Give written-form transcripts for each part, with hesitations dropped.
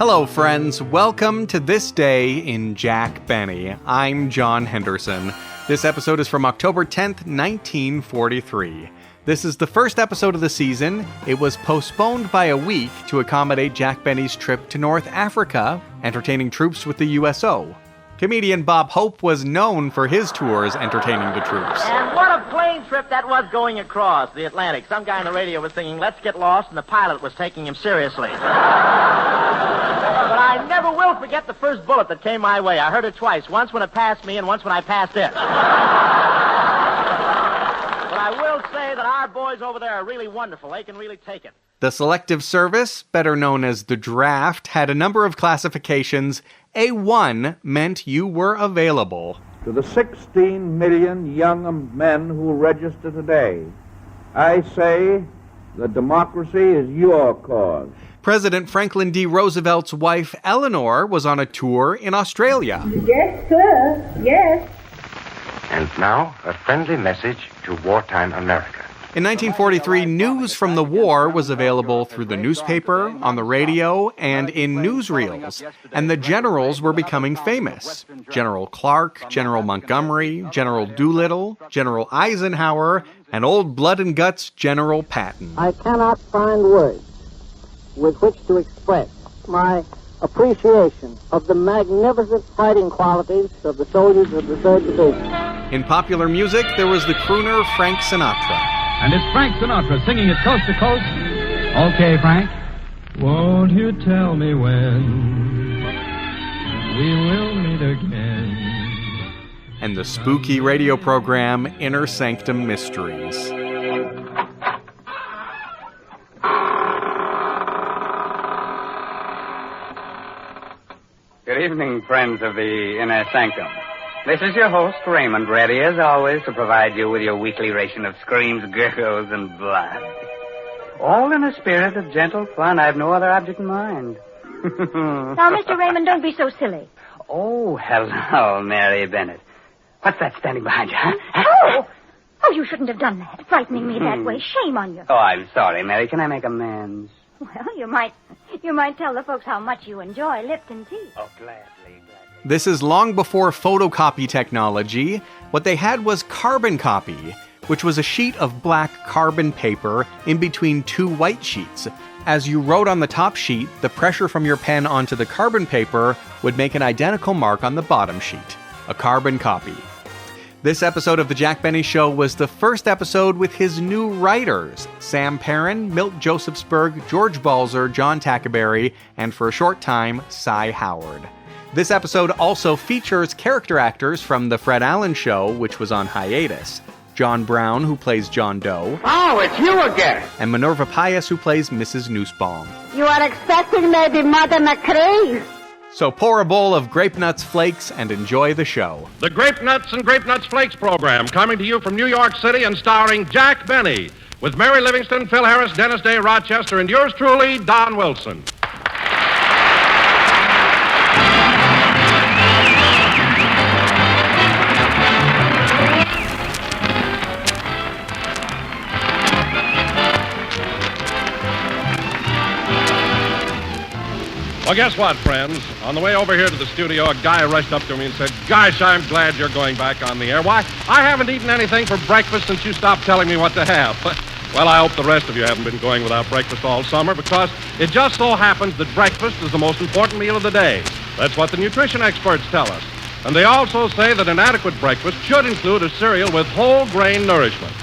Hello, friends. Welcome to This Day in Jack Benny. I'm John Henderson. This episode is from October 10th, 1943. This is the first episode of the season. It was postponed by a week to accommodate Jack Benny's trip to North Africa, entertaining troops with the USO. Comedian Bob Hope was known for his tours entertaining the troops. And what a plane trip that was going across the Atlantic. Some guy on the radio was singing, "Let's Get Lost," and the pilot was taking him seriously. But I never will forget the first bullet that came my way. I heard it twice, once when it passed me and once when I passed it. But I will say that our boys over there are really wonderful. They can really take it. The Selective Service, better known as the Draft, had a number of classifications. A1 meant you were available. To the 16 million young men who register today, I say that democracy is your cause. President Franklin D. Roosevelt's wife, Eleanor, was on a tour in Australia. Yes, sir. Yes. And now, a friendly message to wartime America. In 1943, news from the war was available through the newspaper, on the radio, and in newsreels, and the generals were becoming famous. General Clark, General Montgomery, General Doolittle, General Eisenhower, and old blood and guts General Patton. I cannot find words with which to express my appreciation of the magnificent fighting qualities of the soldiers of the 3rd Division. In popular music, there was the crooner Frank Sinatra. And it's Frank Sinatra singing it coast to coast. Okay, Frank. Won't you tell me when we will meet again? And the spooky radio program Inner Sanctum Mysteries. Good evening, friends of the Inner Sanctum. This is your host, Raymond, ready as always to provide you with your weekly ration of screams, gurgles, and blood. All in a spirit of gentle fun. I have no other object in mind. Now, Mr. Raymond, don't be so silly. Oh, hello, Mary Bennett. What's that standing behind you, huh? Oh, you shouldn't have done that, frightening me that way. Shame on you. Oh, I'm sorry, Mary. Can I make amends? Well, you might tell the folks how much you enjoy Lipton tea. Oh, gladly. This is long before photocopy technology. What they had was carbon copy, which was a sheet of black carbon paper in between two white sheets. As you wrote on the top sheet, the pressure from your pen onto the carbon paper would make an identical mark on the bottom sheet. A carbon copy. This episode of The Jack Benny Show was the first episode with his new writers, Sam Perrin, Milt Josephsberg, George Balzer, John Tackaberry, and for a short time, Cy Howard. This episode also features character actors from The Fred Allen Show, which was on hiatus. John Brown, who plays John Doe. Oh, it's you again! And Minerva Pius, who plays Mrs. Nussbaum. You are expecting maybe Mother McCree? So pour a bowl of Grape-Nuts flakes and enjoy the show. The Grape-Nuts and Grape-Nuts Flakes program, coming to you from New York City and starring Jack Benny, with Mary Livingston, Phil Harris, Dennis Day, Rochester, and yours truly, Don Wilson. Well, guess what, friends? On the way over here to the studio, a guy rushed up to me and said, "Gosh, I'm glad you're going back on the air. Why, I haven't eaten anything for breakfast since you stopped telling me what to have." Well, I hope the rest of you haven't been going without breakfast all summer, because it just so happens that breakfast is the most important meal of the day. That's what the nutrition experts tell us. And they also say that an adequate breakfast should include a cereal with whole grain nourishment.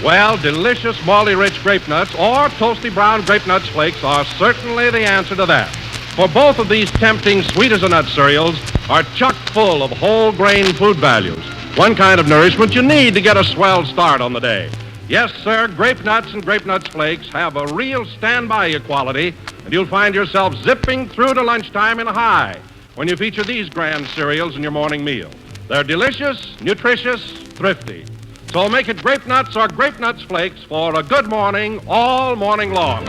Well, delicious malty-rich grape nuts or toasty brown grape nuts flakes are certainly the answer to that. For both of these tempting sweet-as-a-nut cereals are chock full of whole grain food values, one kind of nourishment you need to get a swell start on the day. Yes, sir, Grape Nuts and Grape Nuts Flakes have a real stand-by-you quality, and you'll find yourself zipping through to lunchtime in a high when you feature these grand cereals in your morning meal. They're delicious, nutritious, thrifty. So make it Grape Nuts or Grape Nuts Flakes for a good morning all morning long.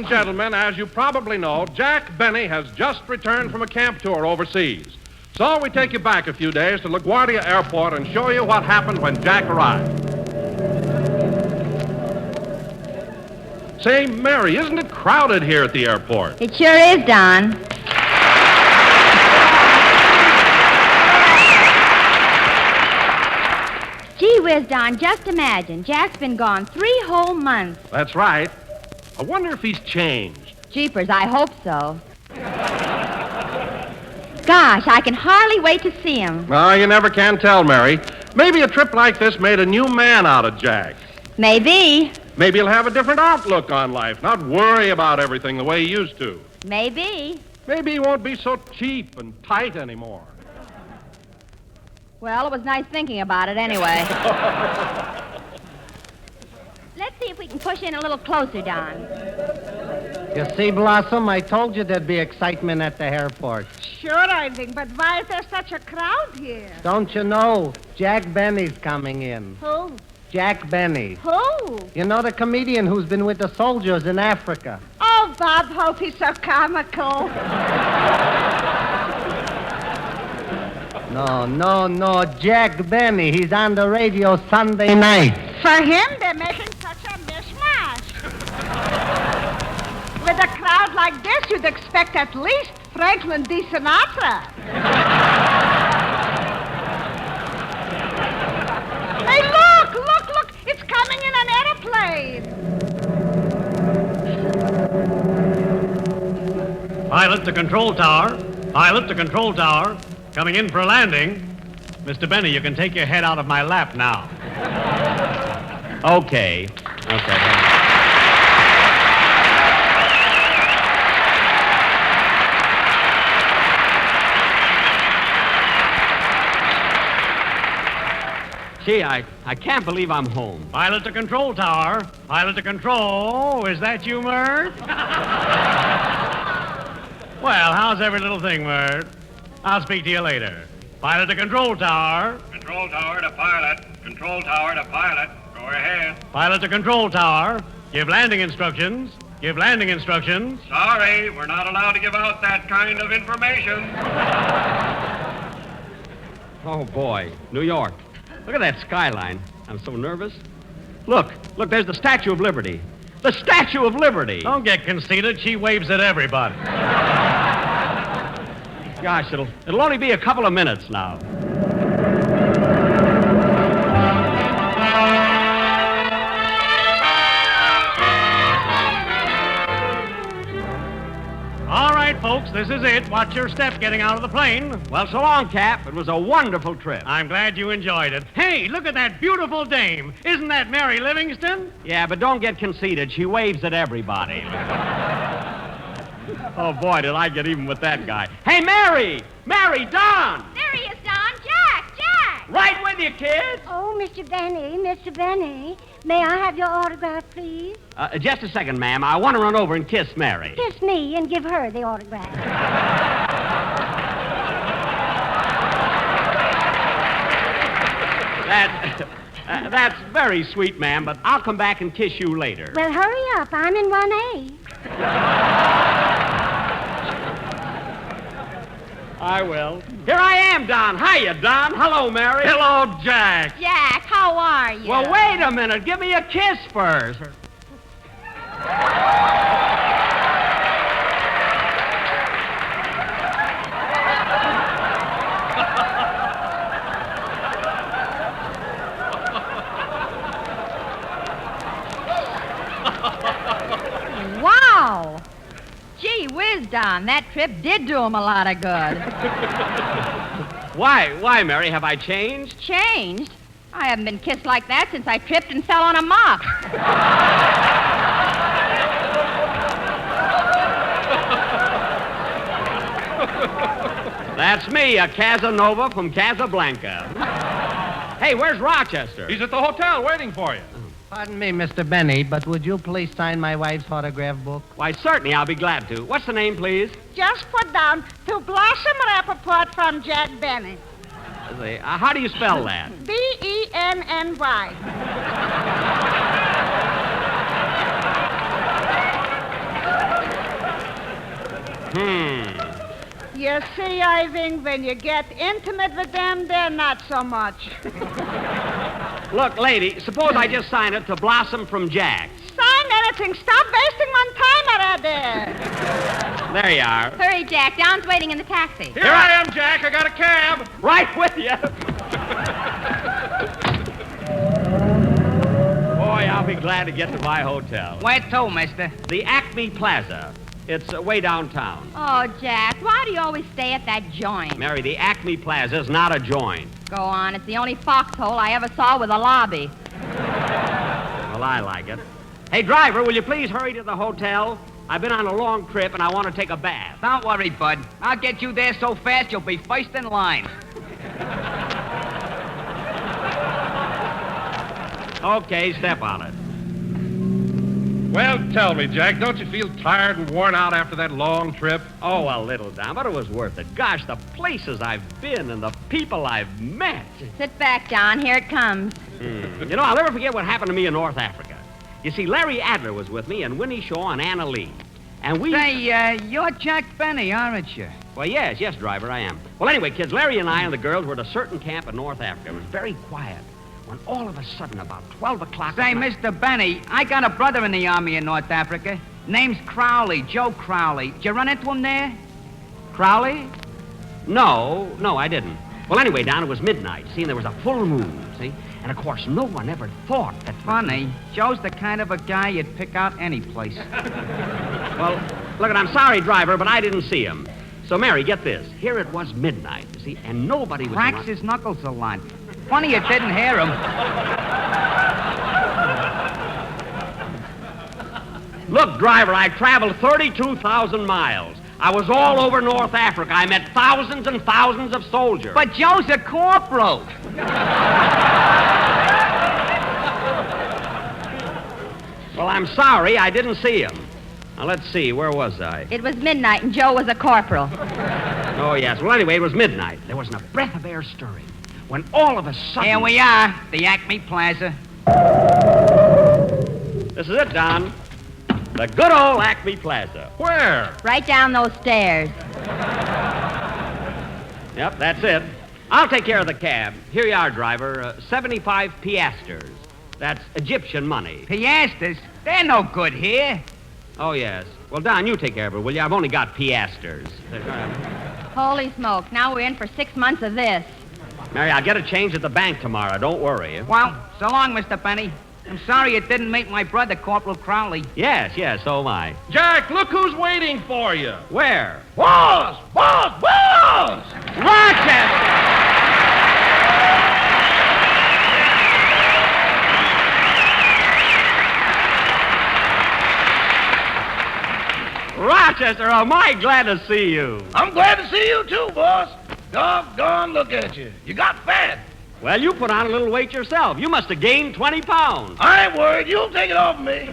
gentlemen, as you probably know, Jack Benny has just returned from a camp tour overseas. So we take you back a few days to LaGuardia Airport and show you what happened when Jack arrived. Say, Mary, isn't it crowded here at the airport? It sure is, Don. Gee whiz, Don, just imagine. Jack's been gone 3 whole months. That's right. I wonder if he's changed. Jeepers, I hope so. Gosh, I can hardly wait to see him. Oh, you never can tell, Mary. Maybe a trip like this made a new man out of Jack. Maybe. Maybe he'll have a different outlook on life, not worry about everything the way he used to. Maybe. Maybe he won't be so cheap and tight anymore. Well, it was nice thinking about it anyway. Let's see if we can push in a little closer, Don. You see, Blossom, I told you there'd be excitement at the airport. Sure, I think, but why is there such a crowd here? Don't you know? Jack Benny's coming in. Who? Jack Benny. Who? You know, the comedian who's been with the soldiers in Africa. Oh, Bob Hope, he's so comical. No, Jack Benny. He's on the radio Sunday night. For him, they're making such a mishmash. With a crowd like this, you'd expect at least Franklin D. Sinatra. Hey, look! It's coming in an airplane. Pilot to control tower. Pilot to control tower. Coming in for a landing. Mr. Benny, you can take your head out of my lap now. Okay. Gee, I can't believe I'm home. Pilot to control tower. Pilot to control. Is that you, Mert? Well, how's every little thing, Mert? I'll speak to you later. Pilot to control tower. Control tower to pilot. Control tower to pilot. Go ahead. Pilot to control tower. Give landing instructions. Give landing instructions. Sorry, we're not allowed to give out that kind of information. Oh, boy. New York. Look at that skyline. I'm so nervous. Look, there's the Statue of Liberty. The Statue of Liberty. Don't get conceited. She waves at everybody. Gosh, it'll only be a couple of minutes now. All right, folks, this is it. Watch your step getting out of the plane. Well, so long, Cap. It was a wonderful trip. I'm glad you enjoyed it. Hey, look at that beautiful dame. Isn't that Mary Livingston? Yeah, but don't get conceited. She waves at everybody. Oh, boy, did I get even with that guy. Hey, Mary! Mary, Don! There he is, Don. Jack! Right with you, kids! Oh, Mr. Benny. May I have your autograph, please? Just a second, ma'am. I want to run over and kiss Mary. Kiss me and give her the autograph. That's very sweet, ma'am, but I'll come back and kiss you later. Well, hurry up. I'm in 1A. I will. Here I am, Don. Hiya, Don. Hello, Mary. Hello, Jack. Jack, how are you? Well, wait a minute. Give me a kiss first. Wow. Gee whiz, Don. That trip did do him a lot of good. Why, Mary? Have I changed? Changed? I haven't been kissed like that since I tripped and fell on a mop. That's me, a Casanova from Casablanca. Hey, where's Rochester? He's at the hotel waiting for you. Pardon me, Mr. Benny, but would you please sign my wife's autograph book? Why, certainly, I'll be glad to. What's the name, please? Just put down to Blossom Rappaport from Jack Benny. How do you spell that? Benny. You see, Irving, when you get intimate with them, they're not so much. Look, lady, suppose I just sign it to Blossom from Jack. Sign anything. Stop wasting my time out there. There you are. Hurry, Jack. Don's waiting in the taxi. Here I am, Jack. I got a cab. Right with you. Boy, I'll be glad to get to my hotel. Where to, mister? The Acme Plaza. It's way downtown. Oh, Jack, why do you always stay at that joint? Mary, the Acme Plaza is not a joint. Go on. It's the only foxhole I ever saw with a lobby. Well, I like it. Hey, driver, will you please hurry to the hotel? I've been on a long trip, and I want to take a bath. Don't worry, bud. I'll get you there so fast you'll be first in line. Okay, step on it. Well, tell me, Jack, don't you feel tired and worn out after that long trip? Oh, a little, Don, but it was worth it. Gosh, the places I've been and the people I've met. Sit back, Don. Here it comes. You know, I'll never forget what happened to me in North Africa. You see, Larry Adler was with me, and Winnie Shaw and Anna Lee. And we... Say, you're Jack Benny, aren't you? Well, yes, driver, I am. Well, anyway, kids, Larry and I and the girls were at a certain camp in North Africa. It was very quiet. When all of a sudden, about 12 o'clock... Say, Mr. Benny, I got a brother in the Army in North Africa. Name's Crowley, Joe Crowley. Did you run into him there? Crowley? No, I didn't. Well, anyway, Don, it was midnight. See, and there was a full moon, see? And, of course, no one ever thought that... Funny. Joe's the kind of a guy you'd pick out any place. Well, look, I'm sorry, driver, but I didn't see him. So, Mary, get this. Here it was midnight, you see, and nobody was... Cracks his knuckles a lot. Funny you didn't hear him. Look, driver, I traveled 32,000 miles. I was all over North Africa. I met thousands and thousands of soldiers. But Joe's a corporal. Well, I'm sorry, I didn't see him. Now, let's see, where was I? It was midnight, and Joe was a corporal. Oh, yes. Well, anyway, it was midnight. There wasn't a breath of air stirring. When all of a sudden... Here we are, the Acme Plaza. This is it, Don. The good old Acme Plaza. Where? Right down those stairs. Yep, that's it. I'll take care of the cab. Here you are, driver. 75 piastres. That's Egyptian money. Piastres? They're no good here. Oh, yes. Well, Don, you take care of it, will you? I've only got piastres. Holy smoke. Now we're in for 6 months of this. Mary, I'll get a change at the bank tomorrow. Don't worry. Well, so long, Mr. Benny. I'm sorry it didn't meet my brother, Corporal Crowley. Yes, so am I. Jack, look who's waiting for you. Where? Boss! Rochester! Rochester, am I glad to see you. I'm glad to see you, too, boss. Doggone, look at you. You got fat. Well, you put on a little weight yourself. You must have gained 20 pounds. I ain't worried. You'll take it off me.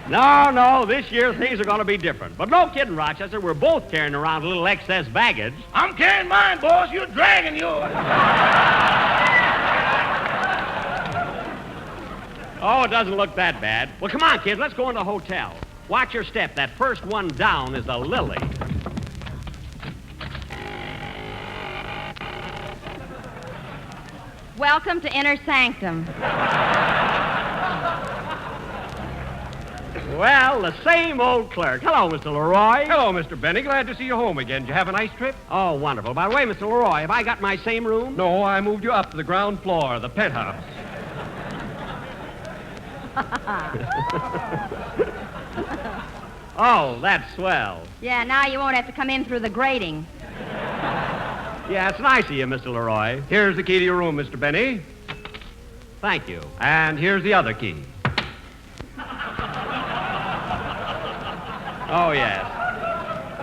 No, this year things are going to be different. But no kidding, Rochester. We're both carrying around a little excess baggage. I'm carrying mine, boss. You're dragging yours. Oh, it doesn't look that bad. Well, come on, kids. Let's go in the hotel. Watch your step. That first one down is the Lily. Welcome to Inner Sanctum. Well, the same old clerk. Hello, Mr. Leroy. Hello, Mr. Benny. Glad to see you home again. Did you have a nice trip? Oh, wonderful. By the way, Mr. Leroy, have I got my same room? No, I moved you up to the ground floor, the penthouse. Oh, that's swell. Yeah, now you won't have to come in through the grating. Yeah, it's nice of you, Mr. Leroy. Here's the key to your room, Mr. Benny. Thank you. And here's the other key. Oh, yes.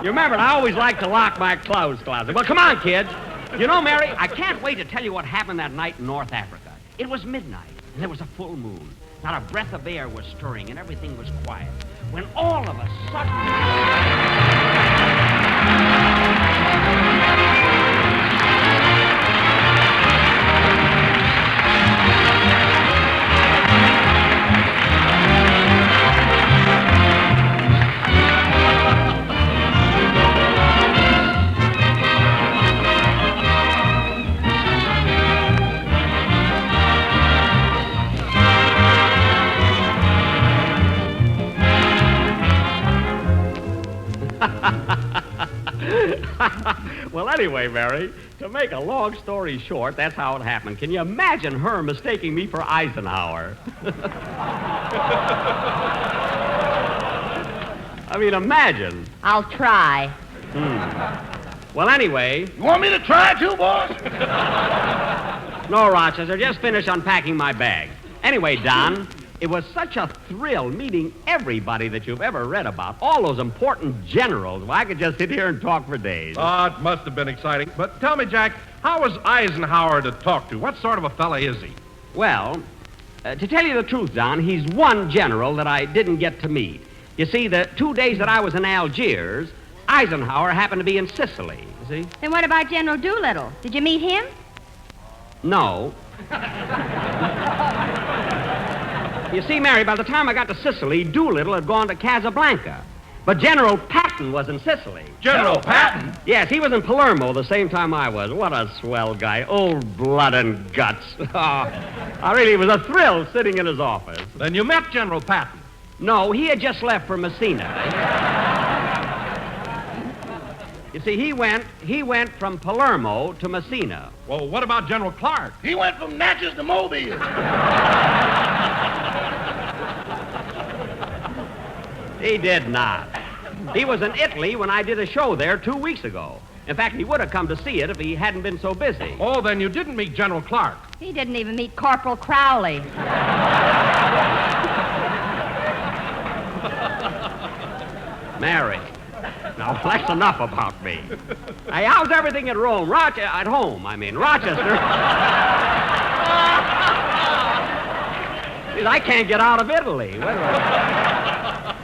You remember, I always like to lock my clothes closet. Well, come on, kids. You know, Mary, I can't wait to tell you what happened that night in North Africa. It was midnight, and there was a full moon. Not a breath of air was stirring, and everything was quiet. When all of a sudden... Well, anyway, Mary, to make a long story short, that's how it happened. Can you imagine her mistaking me for Eisenhower? I mean, imagine. I'll try. Well, anyway... You want me to try too, boss? No, Rochester, just finish unpacking my bag. Anyway, Don, it was such a thrill meeting everybody that you've ever read about. All those important generals. Well, I could just sit here and talk for days. Oh, it must have been exciting. But tell me, Jack, how was Eisenhower to talk to? What sort of a fella is he? Well, to tell you the truth, Don, he's one general that I didn't get to meet. You see, the 2 days that I was in Algiers, Eisenhower happened to be in Sicily, you see? Then what about General Doolittle? Did you meet him? No. You see, Mary, by the time I got to Sicily, Doolittle had gone to Casablanca. But General Patton was in Sicily. General Patton? Yes, he was in Palermo the same time I was. What a swell guy. Old blood and guts. It was a thrill sitting in his office. Then you met General Patton? No, he had just left for Messina. You see, he went from Palermo to Messina. Well, what about General Clark? He went from Natchez to Mobile. He did not. He was in Italy when I did a show there 2 weeks ago. In fact, he would have come to see it if he hadn't been so busy. Oh, then you didn't meet General Clark. He didn't even meet Corporal Crowley. Mary. Now, that's enough about me. Hey, how's everything at Rome? At home, I mean. Rochester. I can't get out of Italy.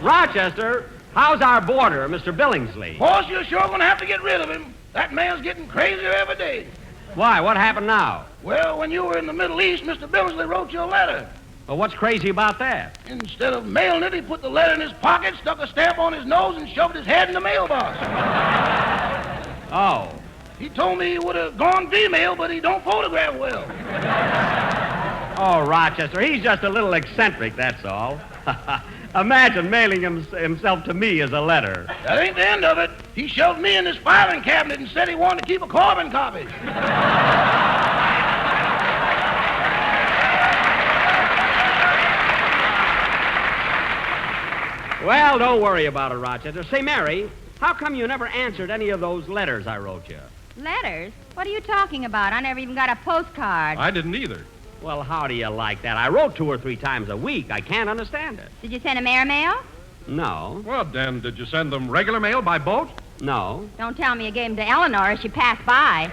Rochester, how's our boarder, Mr. Billingsley? Boss, you're sure going to have to get rid of him. That man's getting crazier every day. Why? What happened now? Well, when you were in the Middle East, Mr. Billingsley wrote you a letter. Well, what's crazy about that? Instead of mailing it, he put the letter in his pocket, stuck a stamp on his nose, and shoved his head in the mailbox. Oh. He told me he would have gone female, but he don't photograph well. Oh, Rochester, he's just a little eccentric, that's all. Imagine mailing himself to me as a letter. That ain't the end of it. He shoved me in his filing cabinet and said he wanted to keep a carbon copy. Well, don't worry about it, Rochester. Say, Mary, how come you never answered any of those letters I wrote you? Letters? What are you talking about? I never even got a postcard. I didn't either. Well, how do you like that? I wrote 2 or 3 times a week. I can't understand it. Did you send them airmail? No. Well, then, did you send them regular mail by boat? No. Don't tell me you gave them to Eleanor as she passed by.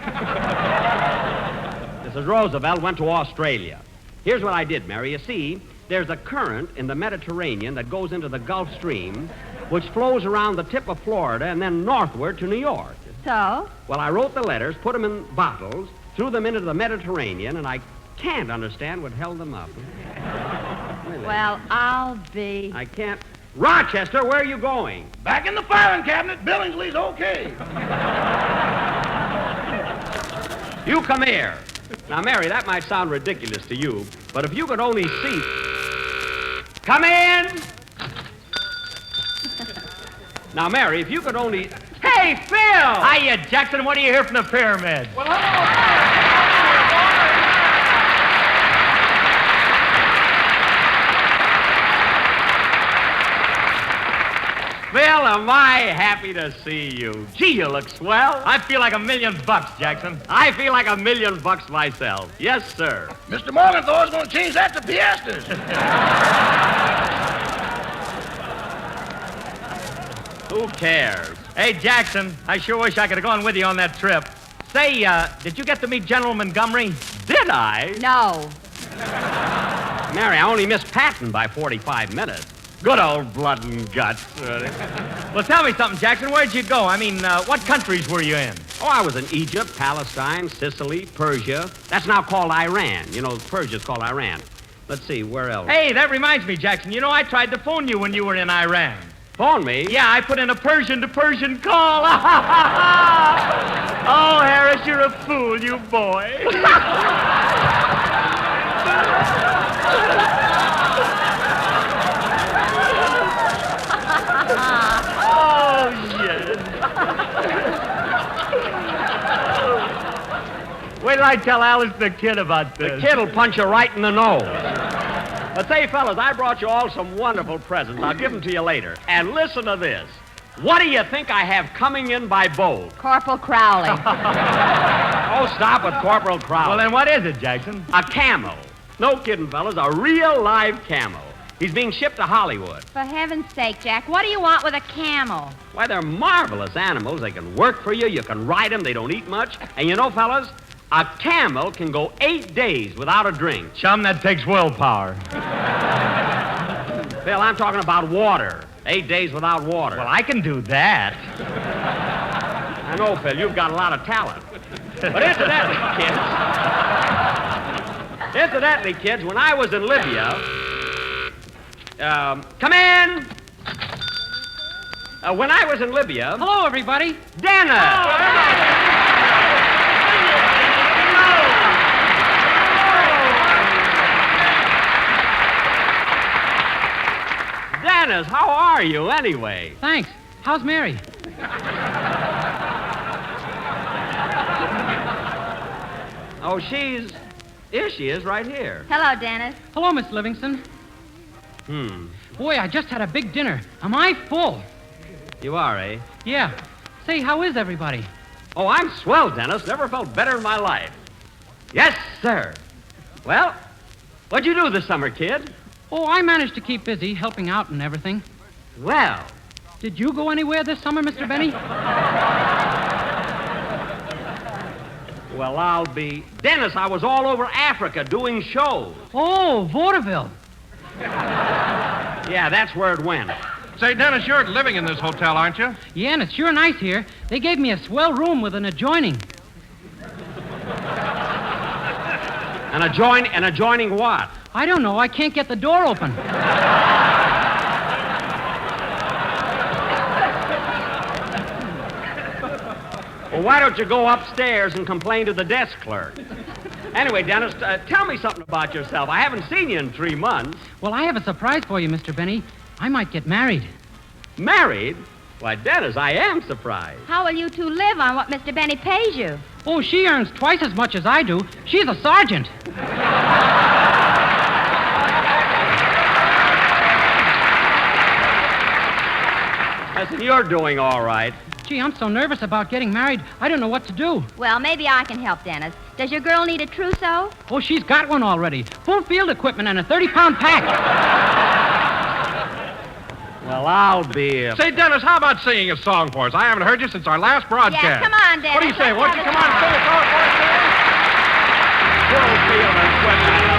Mrs. Roosevelt went to Australia. Here's what I did, Mary. You see, there's a current in the Mediterranean that goes into the Gulf Stream, which flows around the tip of Florida and then northward to New York. So? Well, I wrote the letters, put them in bottles, threw them into the Mediterranean, and I can't understand what held them up. Well, I'll be... I can't... Rochester, where are you going? Back in the filing cabinet. Billingsley's okay. You come here. Now, Mary, that might sound ridiculous to you, but if you could only see... Come in! Now, Mary, if you could only... Hey, Phil! Hiya, Jackson. What do you hear from the pyramids? Well, hello. Phil, am I happy to see you. Gee, you look swell. I feel like $1 million, Jackson. I feel like $1 million myself. Yes, sir. Mr. Morgenthau's going to change that to piastres. Who cares? Hey, Jackson, I sure wish I could have gone with you on that trip. Say, did you get to meet General Montgomery? Did I? No. Mary, I only missed Patton by 45 minutes. Good old blood and guts. Well, tell me something, Jackson. Where'd you go? I mean, what countries were you in? Oh, I was in Egypt, Palestine, Sicily, Persia. That's now called Iran. You know, Persia's called Iran. Let's see, where else? Hey, that reminds me, Jackson. You know, I tried to phone you when you were in Iran. Phone me? Yeah, I put in a Persian-to-Persian call. Oh, Harris, you're a fool, you boy. Oh, yes. Wait till I tell Alice the kid about The this. kid will punch you right in the nose. But say, fellas, I brought you all some wonderful presents. I'll give them to you later. And listen to this. What do you think I have coming in by boat? Corporal Crowley. Oh, stop it, Corporal Crowley. Well, then what is it, Jackson? A camel. No kidding, fellas, a real live camel. He's being shipped to Hollywood. For heaven's sake, Jack, what do you want with a camel? Why, they're marvelous animals. They can work for you. You can ride them. They don't eat much. And you know, fellas, a camel can go 8 days without a drink. Chum, that takes willpower. Phil, I'm talking about water. 8 days without water. Well, I can do that. I know, Phil, you've got a lot of talent. But incidentally, kids, when I was in Libya, come in. When I was in Libya... Hello, everybody. Dennis! Dennis, how are you, anyway? Thanks. How's Mary? Oh, here she is, right here. Hello, Dennis. Hello, Miss Livingston. Boy, I just had a big dinner. Am I full? You are, eh? Yeah. Say, how is everybody? Oh, I'm swell, Dennis. Never felt better in my life. Yes, sir. Well, what'd you do this summer, kid? Oh, I managed to keep busy, helping out and everything. Well. Did you go anywhere this summer, Mr. Benny? Well, I'll be... Dennis, I was all over Africa doing shows. Oh, vaudeville. Yeah, that's where it went. Say, Dennis, you're living in this hotel, aren't you? Yeah, and it's sure nice here. They gave me a swell room with an adjoining. An adjoining what? I don't know. I can't get the door open. Well, why don't you go upstairs and complain to the desk clerk? Anyway, Dennis, tell me something about yourself. I haven't seen you in 3 months. Well, I have a surprise for you, Mr. Benny. I might get married. Married? Why, Dennis, I am surprised. How will you two live on what Mr. Benny pays you? Oh, she earns twice as much as I do. She's a sergeant. Listen, you're doing all right. Gee, I'm so nervous about getting married, I don't know what to do. Well, maybe I can help, Dennis. Does your girl need a trousseau? Oh, she's got one already. Full field equipment and a 30-pound pack. Well, I'll be... Say, Dennis, how about singing a song for us? I haven't heard you since our last broadcast. Yeah, come on, Dennis. What do you say? Won't you come on and sing a song for us, Dennis? Full field equipment and a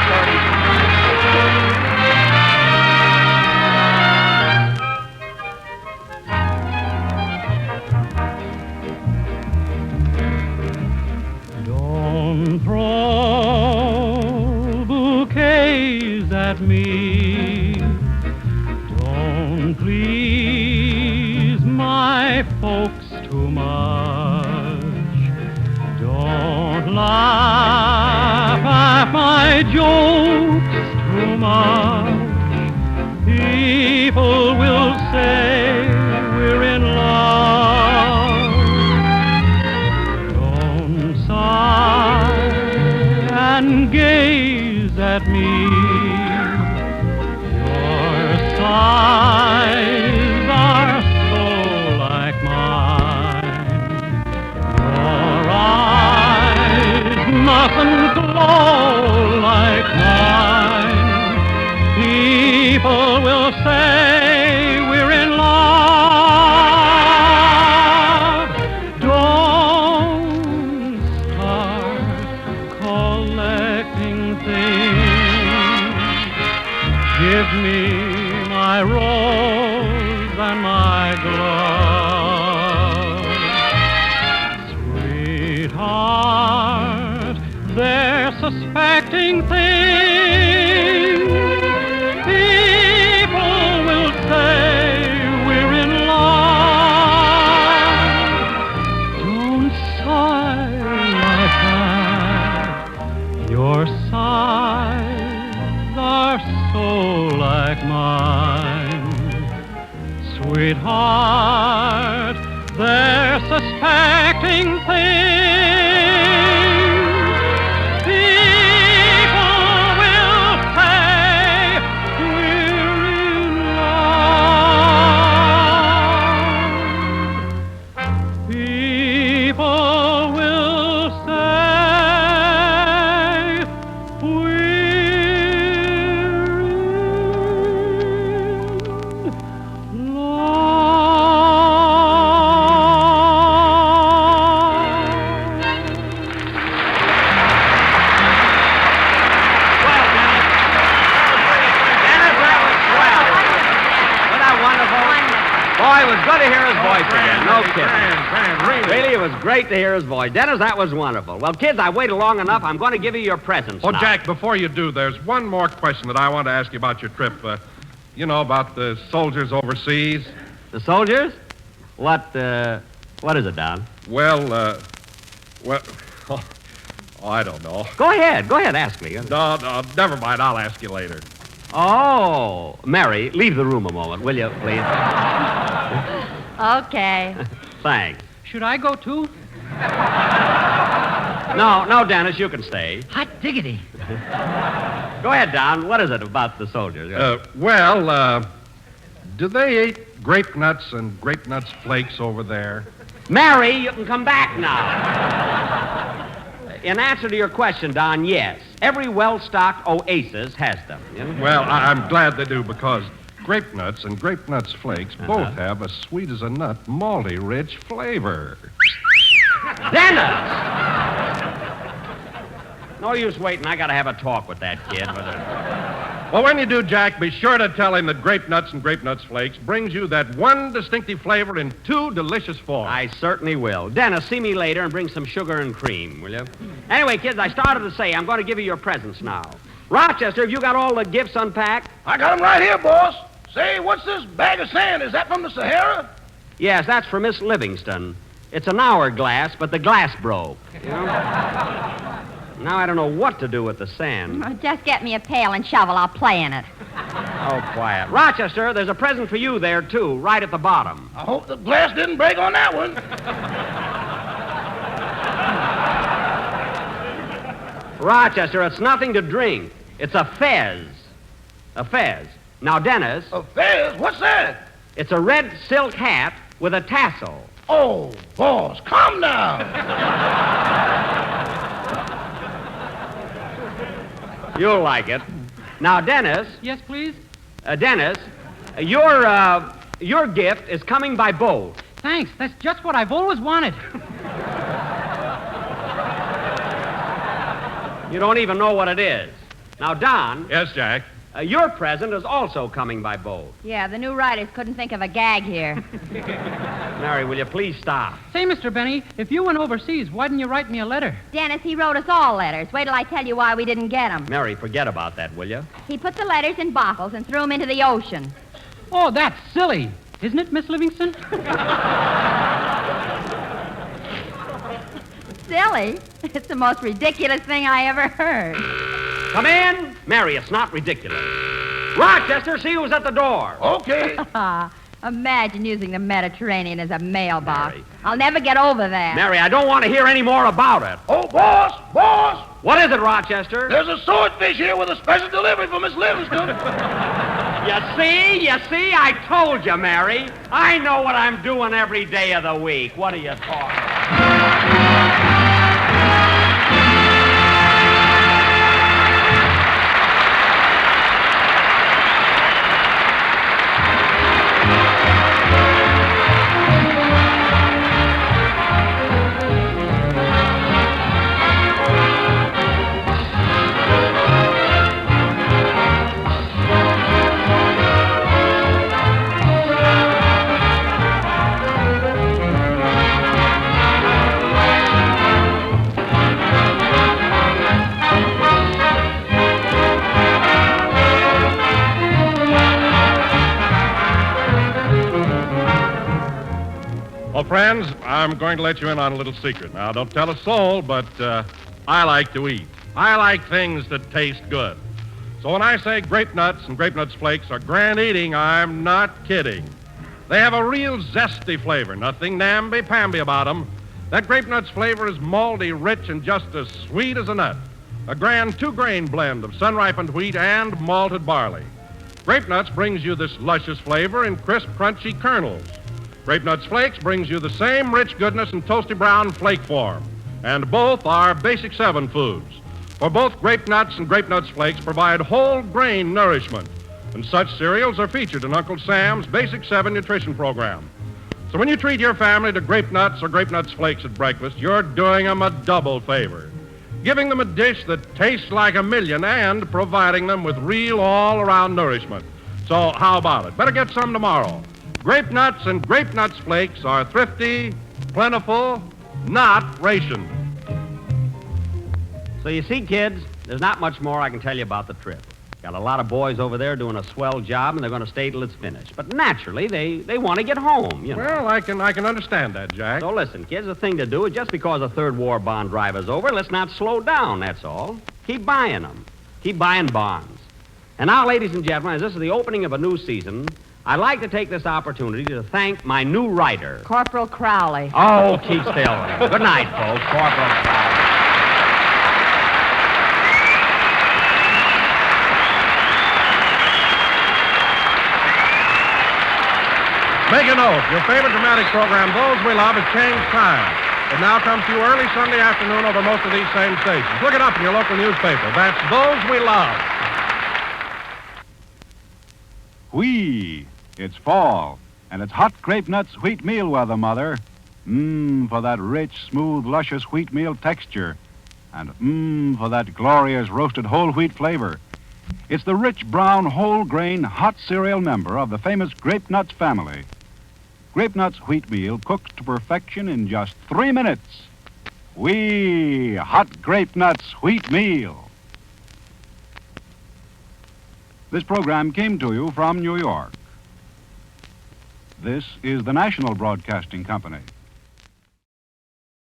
30... Don't throw bouquets at me. Don't please my folks too much. Don't laugh at my jokes too much. People will say we're in love. Don't sigh and gaze at me. Your sighs are so like mine. Your eyes mustn't glow like mine. People will say we're in love. Don't start collecting things. Give me my rose and my glove. Sweetheart, they're suspecting things. People will say we're in love. Don't sigh like that. Your sighs are so like mine. Sweetheart, they're suspecting things. people will say Boy, it was good to hear his voice again. No kidding. Really, it was great to hear his voice. Dennis, that was wonderful. Well, kids, I waited long enough. I'm going to give you your presents Oh, now. Jack, before you do, there's one more question that I want to ask you about your trip. You know, about the soldiers overseas. The soldiers? What is it, Don? Well, I don't know. Go ahead, ask me. No, never mind. I'll ask you later. Oh, Mary, leave the room a moment, will you, please? Okay. Thanks. Should I go too? No, Dennis, you can stay. Hot diggity. Go ahead, Don. What is it about the soldiers? Do they eat grape nuts and grape nuts flakes over there? Mary, you can come back now. In answer to your question, Don, yes. Every well-stocked oasis has them. You know? Well, I'm glad they do, because grape nuts and grape nuts flakes both have a sweet-as-a-nut, malty, rich flavor. Dennis! No use waiting. I got to have a talk with that kid. Well, when you do, Jack, be sure to tell him that grape nuts and grape nuts flakes brings you that one distinctive flavor in two delicious forms. I certainly will. Dennis, see me later and bring some sugar and cream, will you? Anyway, kids, I started to say I'm going to give you your presents now. Rochester, have you got all the gifts unpacked? I got them right here, boss. Say, what's this bag of sand? Is that from the Sahara? Yes, that's for Miss Livingston. It's an hourglass, but the glass broke. You know? Now I don't know what to do with the sand. Oh, just get me a pail and shovel. I'll play in it. Oh, quiet. Rochester, there's a present for you there, too, right at the bottom. I hope the glass didn't break on that one. Rochester, it's nothing to drink. It's a fez. A fez. Now, Dennis. A fez? What's that? It's a red silk hat with a tassel. Oh, boss, come now. You'll like it. Now, Dennis. Yes, please? Dennis, your gift is coming by boat. Thanks. That's just what I've always wanted. You don't even know what it is. Now, Don. Yes, Jack? Your present is also coming by boat. Yeah, the new writers couldn't think of a gag here. Mary, will you please stop? Say, Mr. Benny, if you went overseas, why didn't you write me a letter? Dennis, he wrote us all letters. Wait till I tell you why we didn't get them. Mary, forget about that, will you? He put the letters in bottles and threw them into the ocean. Oh, that's silly. Isn't it, Miss Livingston? Silly? It's the most ridiculous thing I ever heard. Come in. Mary, it's not ridiculous. Rochester, see who's at the door. Okay. Imagine using the Mediterranean as a mailbox. Mary. I'll never get over that. Mary, I don't want to hear any more about it. Oh, boss! What is it, Rochester? There's a swordfish here with a special delivery for Miss Livingston. You see, I told you, Mary. I know what I'm doing every day of the week. What are you talking about? Well, friends, I'm going to let you in on a little secret. Now, don't tell a soul, but I like to eat. I like things that taste good. So when I say grape nuts and grape nuts flakes are grand eating, I'm not kidding. They have a real zesty flavor, nothing namby-pamby about them. That grape nuts flavor is malty, rich, and just as sweet as a nut. A grand two-grain blend of sun-ripened wheat and malted barley. Grape nuts brings you this luscious flavor in crisp, crunchy kernels. Grape-Nuts Flakes brings you the same rich goodness in toasty brown flake form. And both are Basic 7 foods. For both Grape-Nuts and Grape-Nuts Flakes provide whole grain nourishment. And such cereals are featured in Uncle Sam's Basic 7 nutrition program. So when you treat your family to Grape-Nuts or Grape-Nuts Flakes at breakfast, you're doing them a double favor. Giving them a dish that tastes like a million and providing them with real all-around nourishment. So how about it? Better get some tomorrow. Grape-Nuts and Grape-Nuts Flakes are thrifty, plentiful, not rationed. So you see, kids, there's not much more I can tell you about the trip. Got a lot of boys over there doing a swell job, and they're going to stay till it's finished. But naturally, they want to get home, you know. Well, I can understand that, Jack. So listen, kids, the thing to do is just because the third war bond drive is over, let's not slow down, that's all. Keep buying them. Keep buying bonds. And now, ladies and gentlemen, as this is the opening of a new season, I'd like to take this opportunity to thank my new writer. Corporal Crowley. Oh, keep still. Good night, folks. Corporal Crowley. Make a note, your favorite dramatic program, Those We Love, has changed time. It now comes to you early Sunday afternoon over most of these same stations. Look it up in your local newspaper. That's Those We Love. Whee! It's fall, and it's hot Grape-Nuts wheat meal weather, Mother. For that rich, smooth, luscious wheat meal texture. And for that glorious roasted whole wheat flavor. It's the rich, brown, whole grain, hot cereal member of the famous Grape-Nuts family. Grape-Nuts wheat meal cooked to perfection in just 3 minutes. Whee! Hot Grape-Nuts wheat meal. This program came to you from New York. This is the National Broadcasting Company.